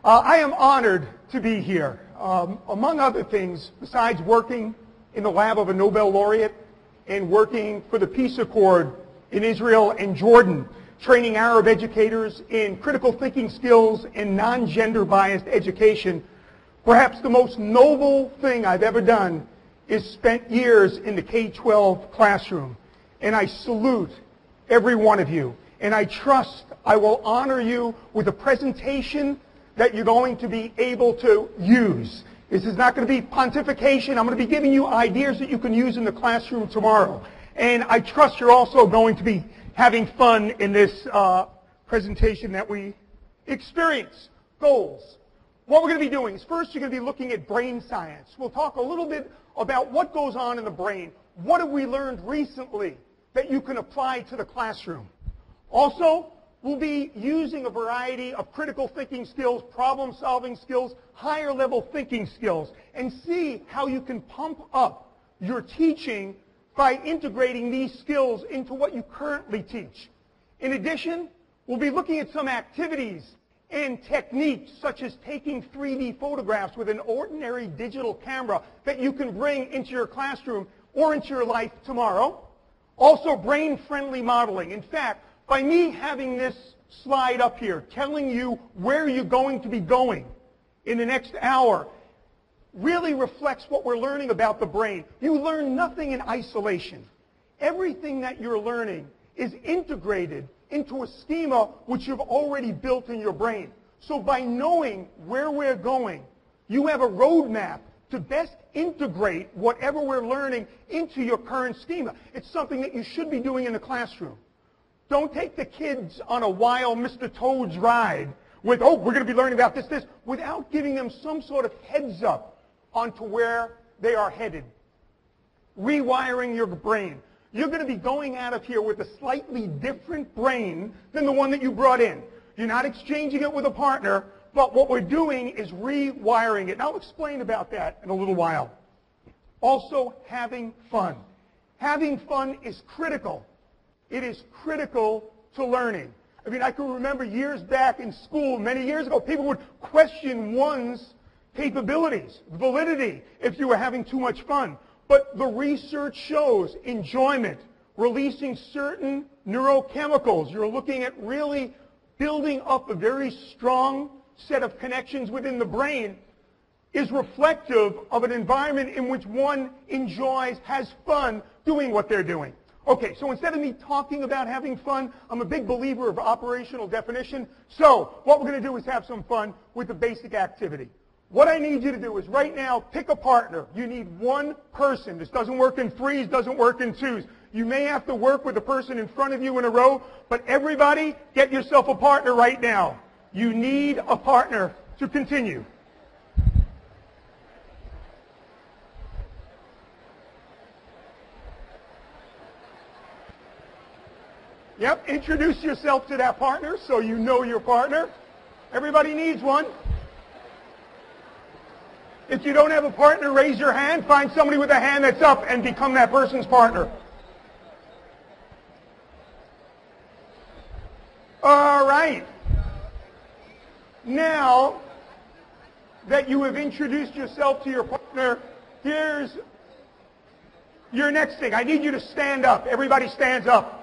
I am honored to be here. Among other things, besides working in the lab of a Nobel laureate and working for the Peace Accord in Israel and Jordan, training Arab educators in critical thinking skills and non-gender biased education, perhaps the most noble thing I've ever done is spent years in the K-12 classroom. And I salute every one of you. And I trust I will honor you with a presentation that you're going to be able to use. This is not going to be pontification. I'm going to be giving you ideas that you can use in the classroom tomorrow. And I trust you're also going to be having fun in this presentation that we experience. Goals. What we're going to be doing is first you're going to be looking at brain science. We'll talk a little bit about what goes on in the brain. What have we learned recently that you can apply to the classroom? Also, we'll be using a variety of critical thinking skills, problem-solving skills, higher-level thinking skills, and see how you can pump up your teaching by integrating these skills into what you currently teach. In addition, we'll be looking at some activities and techniques such as taking 3D photographs with an ordinary digital camera that you can bring into your classroom or into your life tomorrow. Also, brain-friendly modeling. In fact, by me having this slide up here telling you where you're going to be going in the next hour really reflects what we're learning about the brain. You learn nothing in isolation. Everything that you're learning is integrated into a schema which you've already built in your brain. So by knowing where we're going, you have a roadmap to best integrate whatever we're learning into your current schema. It's something that you should be doing in the classroom. Don't take the kids on a wild Mr. Toad's ride with, oh, we're going to be learning about this, without giving them some sort of heads up onto where they are headed. Rewiring your brain. You're going to be going out of here with a slightly different brain than the one that you brought in. You're not exchanging it with a partner, but what we're doing is rewiring it. And I'll explain about that in a little while. Also, having fun. Having fun is critical. It is critical to learning. I mean, I can remember years back in school, many years ago, people would question one's capabilities, validity, if you were having too much fun. But the research shows enjoyment, releasing certain neurochemicals. You're looking at really building up a very strong set of connections within the brain is reflective of an environment in which one enjoys, has fun doing what they're doing. Okay, so instead of me talking about having fun, I'm a big believer of operational definition. So what we're going to do is have some fun with the basic activity. What I need you to do is right now pick a partner. You need one person. This doesn't work in threes, doesn't work in twos. You may have to work with the person in front of you in a row, but everybody get yourself a partner right now. You need a partner to continue. Yep, introduce yourself to that partner so you know your partner. Everybody needs one. If you don't have a partner, raise your hand. Find somebody with a hand that's up and become that person's partner. All right. Now that you have introduced yourself to your partner, here's your next thing. I need you to stand up. Everybody stands up.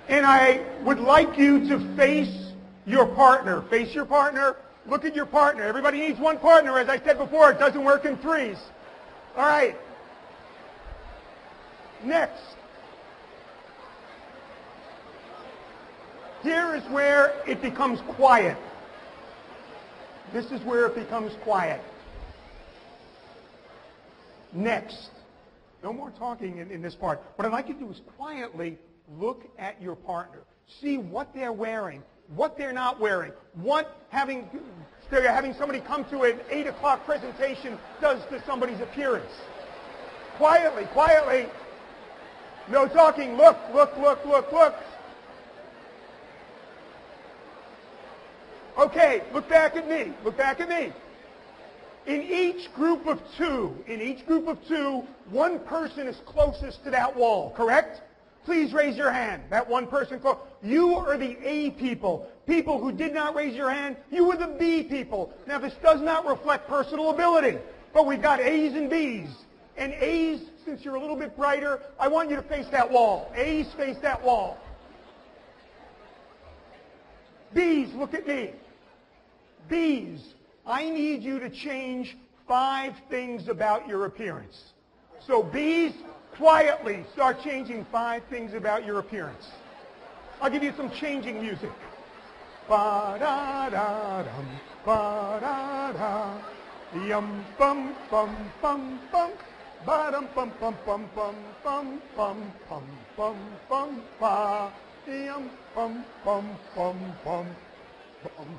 And I would like you to face your partner. Face your partner. Look at your partner. Everybody needs one partner. As I said before, it doesn't work in threes. All right. Next. Here is where it becomes quiet. This is where it becomes quiet. Next. No more talking in this part. What I'd like you to do is quietly look at your partner. See what they're wearing, what they're not wearing, what having somebody come to an 8 o'clock presentation does to somebody's appearance. Quietly, quietly. No talking. Look, look, look, look, look. Okay, look back at me. Look back at me. In each group of two, one person is closest to that wall, correct? Please raise your hand. That one person called. You are the A people. People who did not raise your hand, you were the B people. Now, this does not reflect personal ability, but we've got A's and B's. And A's, since you're a little bit brighter, I want you to face that wall. A's, face that wall. B's, look at me. B's, I need you to change 5 things about your appearance. So B's, quietly start changing 5 things about your appearance. I'll give you some changing music. Ba-da-da-dum, ba-da-da, yum bum bum bum bum, ba-dum bum bum bum bum bum bum bum bum bum ba, yum bum bum bum bum bum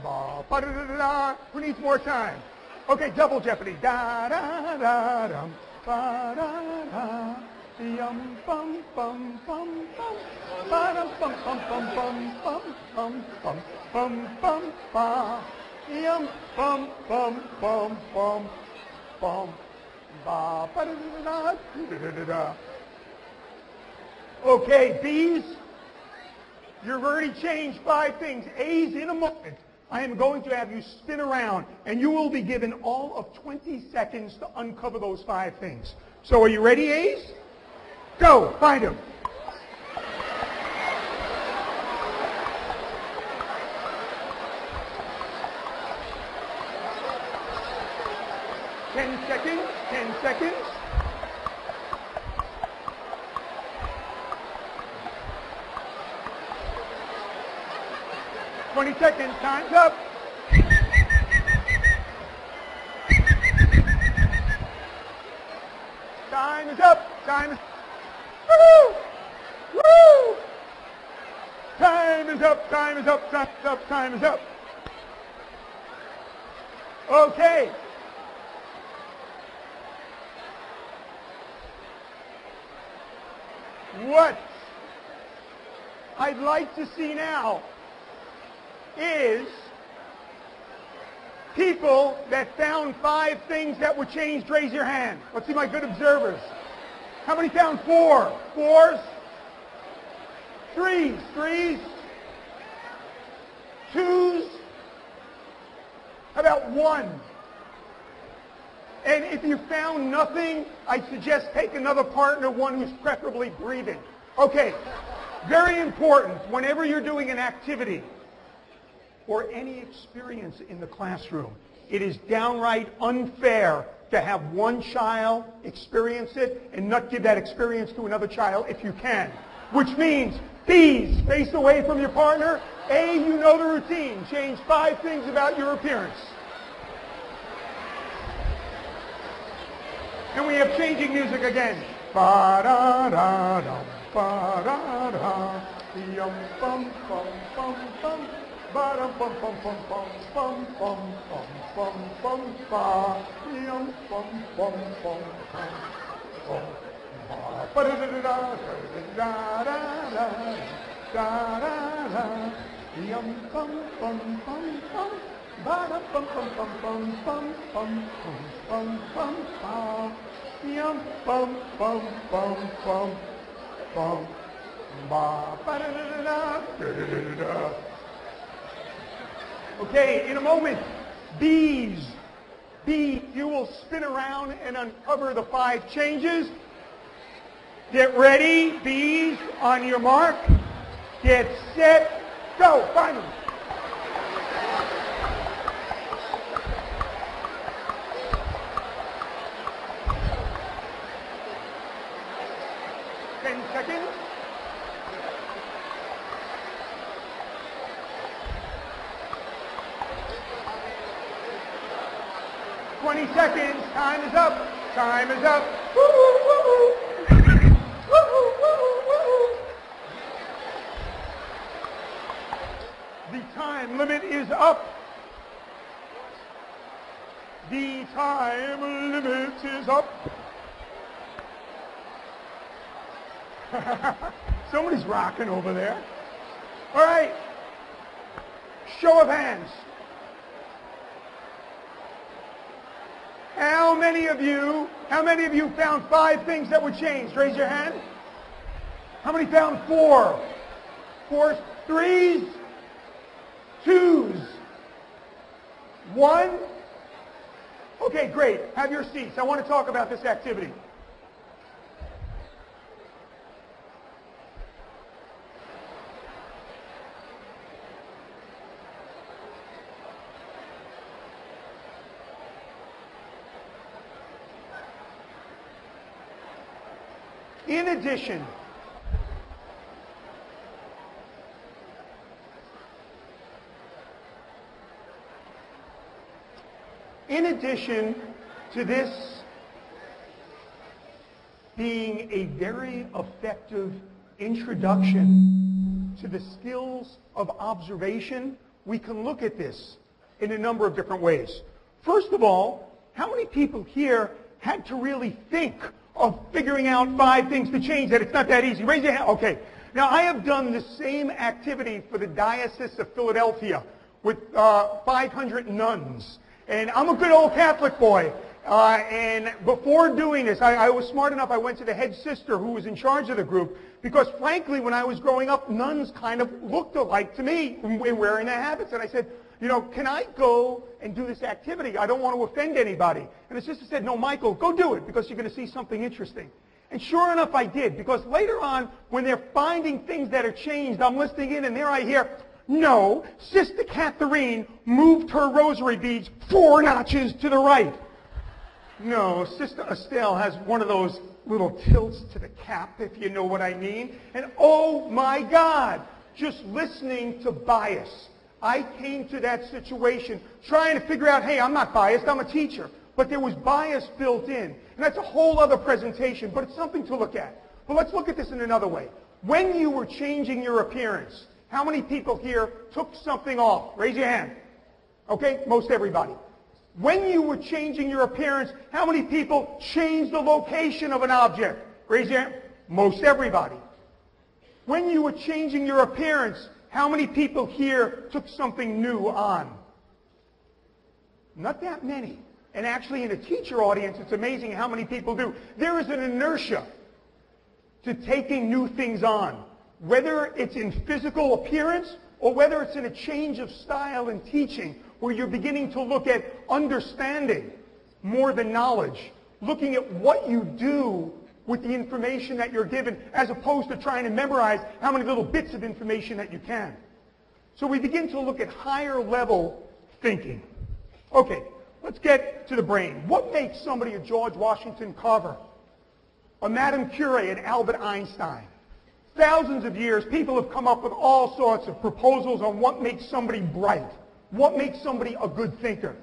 ba, ba-da-da-da-da. Who needs more time? Okay, double jeopardy. Da-da-da-dum. Ba-da-da, yum bum bum bum bum, ba-dum bum bum bum bum bum bum bum bum ba, yum bum bum bum bum bum ba, ba-da-da-da, da-da-da-da. Okay, B's, you've already changed 5 things. A's, in a moment, I am going to have you spin around, and you will be given all of 20 seconds to uncover those 5 things. So are you ready, A's? Go, find them. 10 seconds, 10 seconds. $20 seconds, time's up. Time is up, time is, woo! Woo! Time is up, time is up, time is up, time is up. Okay. What I'd like to see now is people that found 5 things that were changed. Raise your hand. Let's see my good observers. How many found 4? 4s? 3s? 3s? 2s? How about 1? And if you found nothing, I suggest take another partner, one who's preferably breathing. Okay, very important. Whenever you're doing an activity or any experience in the classroom, it is downright unfair to have one child experience it and not give that experience to another child if you can. Which means B's, face away from your partner. A, you know the routine. Change 5 things about your appearance. And we have changing music again. Ba-da-da-dum, ba-da-da, yum bum bum bum bum, ba-dum bum bum bum bum bum bum bum bum bum ba, yum bum bum bum bum bum ba, ba-da-da-da-da, da-da-da-da, da-da-da, yum bum bum bum bum. Ba-da bum bum bum bum bum bum bum bum ba, yum bum bum bum bum bum ba, ba da da da da da. Okay, in a moment, B's. B, you will spin around and uncover the 5 changes. Get ready, B's, on your mark. Get set, go, find them. Seconds. 20 seconds. Time is up. Time is up. Woo-hoo, woo-hoo. Woo-hoo, woo-hoo, woo-hoo. The time limit is up. The time limit is up. Somebody's rocking over there. All right. Show of hands. How many of you found 5 things that were changed? Raise your hand. How many found 4? 4, 3s, 2s, 1. Okay, great. Have your seats. I want to talk about this activity. In addition, to this being a very effective introduction to the skills of observation, we can look at this in a number of different ways. First of all, how many people here had to really think of figuring out 5 things to change that? It's not that easy. Raise your hand. Okay. Now, I have done the same activity for the Diocese of Philadelphia with 500 nuns. And I'm a good old Catholic boy. And before doing this, I was smart enough, I went to the head sister who was in charge of the group, because frankly, when I was growing up, nuns kind of looked alike to me in wearing their habits. And I said, you know, can I go and do this activity? I don't want to offend anybody. And the sister said, no, Michael, go do it, because you're going to see something interesting. And sure enough, I did, because later on, when they're finding things that are changed, I'm listening in, and there I hear, no, Sister Catherine moved her rosary beads 4 notches to the right. No, Sister Estelle has one of those little tilts to the cap, if you know what I mean. And oh my God, just listening to bias. I came to that situation trying to figure out, hey, I'm not biased, I'm a teacher. But there was bias built in. And that's a whole other presentation, but it's something to look at. But let's look at this in another way. When you were changing your appearance, how many people here took something off? Raise your hand. Okay, most everybody. When you were changing your appearance, how many people changed the location of an object? Raise your hand. Most everybody. When you were changing your appearance, how many people here took something new on? Not that many. And actually in a teacher audience, it's amazing how many people do. There is an inertia to taking new things on, whether it's in physical appearance or whether it's in a change of style in teaching, where you're beginning to look at understanding more than knowledge, looking at what you do with the information that you're given, as opposed to trying to memorize how many little bits of information that you can. So we begin to look at higher level thinking. Okay, let's get to the brain. What makes somebody a George Washington Carver, a Madame Curie, an Albert Einstein? Thousands of years, people have come up with all sorts of proposals on what makes somebody bright, what makes somebody a good thinker.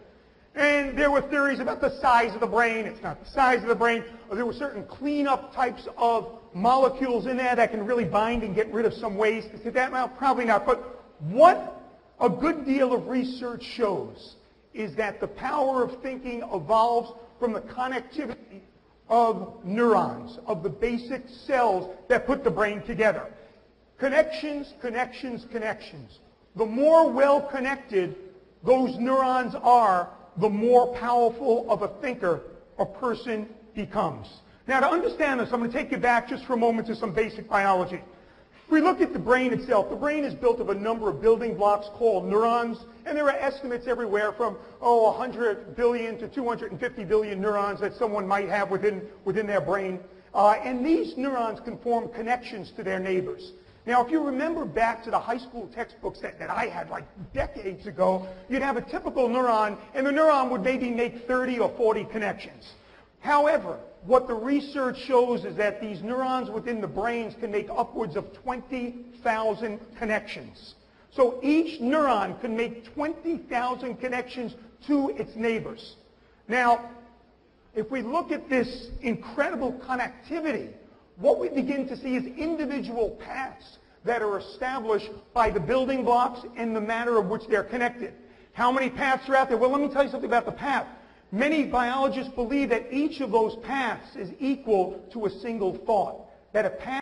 And there were theories about the size of the brain. It's not the size of the brain. There were certain cleanup types of molecules in there that can really bind and get rid of some waste. Is that? Well, probably not. But what a good deal of research shows is that the power of thinking evolves from the connectivity of neurons, of the basic cells that put the brain together. Connections, connections, connections. The more well-connected those neurons are, the more powerful of a thinker a person becomes. Now, to understand this, I'm going to take you back just for a moment to some basic biology. If we look at the brain itself, the brain is built of a number of building blocks called neurons, and there are estimates everywhere from, 100 billion to 250 billion neurons that someone might have within their brain. And these neurons can form connections to their neighbors. Now, if you remember back to the high school textbooks that I had like decades ago, you'd have a typical neuron, and the neuron would maybe make 30 or 40 connections. However, what the research shows is that these neurons within the brains can make upwards of 20,000 connections. So each neuron can make 20,000 connections to its neighbors. Now, if we look at this incredible connectivity, what we begin to see is individual paths that are established by the building blocks and the manner of which they're connected. How many paths are out there? Well, let me tell you something about the path. Many biologists believe that each of those paths is equal to a single thought, that a path